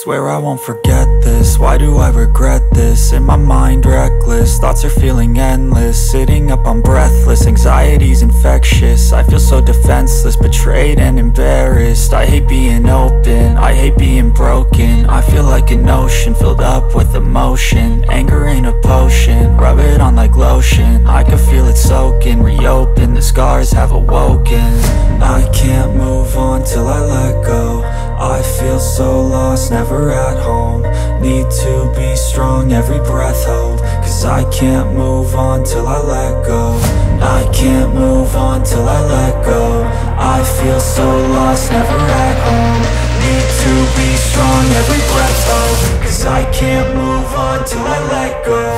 Swear I won't forget this, why do I regret this? In my mind reckless, thoughts are feeling endless. Sitting up, I'm breathless, anxiety's infectious. I feel so defenseless, betrayed and embarrassed. I hate being open, I hate being broken. I feel like an ocean, filled up with emotion. Anger ain't a potion, rub it on like lotion. I can feel it soaking, reopen, the scars have awoken. I can't move on till I let go. I feel so lost, never at home. Need to be strong, every breath hold. Cause I can't move on till I let go. I can't move on till I let go. I feel so lost, never at home. Need to be strong, every breath hold. Cause I can't move on till I let go.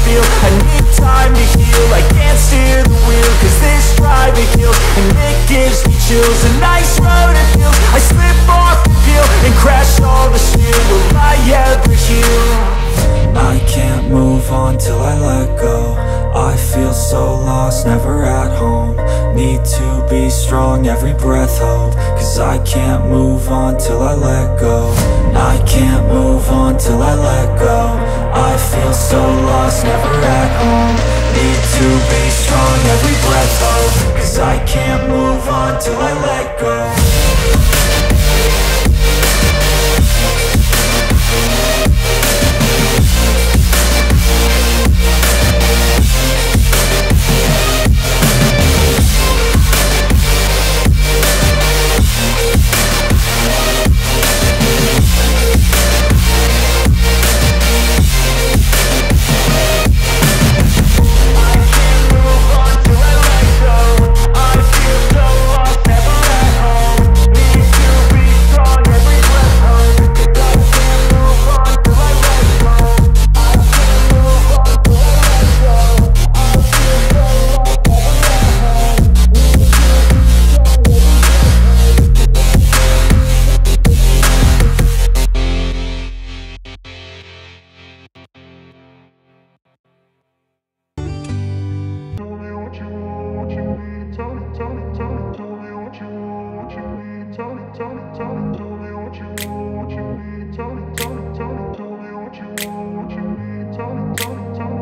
I need time to heal, I can't steer the wheel. Cause this drive it kills, and it gives me chills. A nice road it feels, I slip off the peel and crash all the steel. Will I ever heal? I can't move on till I let go. I feel so lost, never at home. Need to be strong, every breath hold. Cause I can't move on till I let go. I can't move on till I let go. I feel so lost, never at home. Need to be strong, every breath hold. Cause I can't move on till I let go.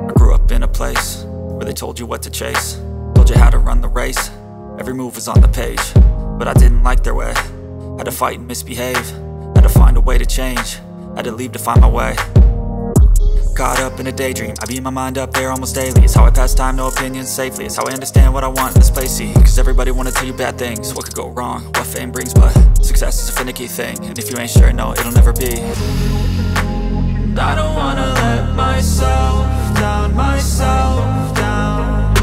I grew up in a place where they told you what to chase, told you how to run the race. Every move was on the page, but I didn't like their way. Had to fight and misbehave, had to find a way to change, had to leave to find my way. Caught up in a daydream, I beat my mind up there almost daily. It's how I pass time, no opinions safely. It's how I understand what I want in this place, see. Cause everybody wanna tell you bad things, what could go wrong, what fame brings. But success is a finicky thing, and if you ain't sure, no, it'll never be. I don't wanna let myself down, myself down.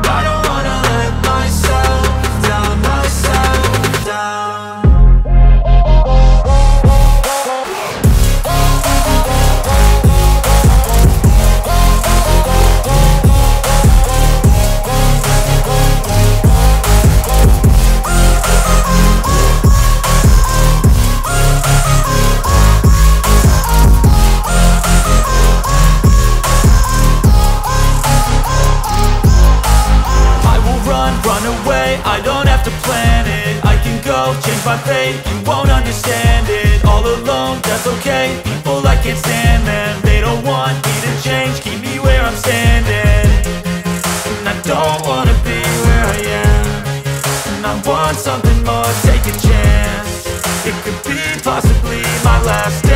I don't wanna let myself down, myself down. I don't have to plan it, I can go change my fate. You won't understand it, all alone, that's okay. People I can't stand them, they don't want me to change. Keep me where I'm standing, and I don't wanna be where I am. And I want something more, take a chance. It could be possibly my last day.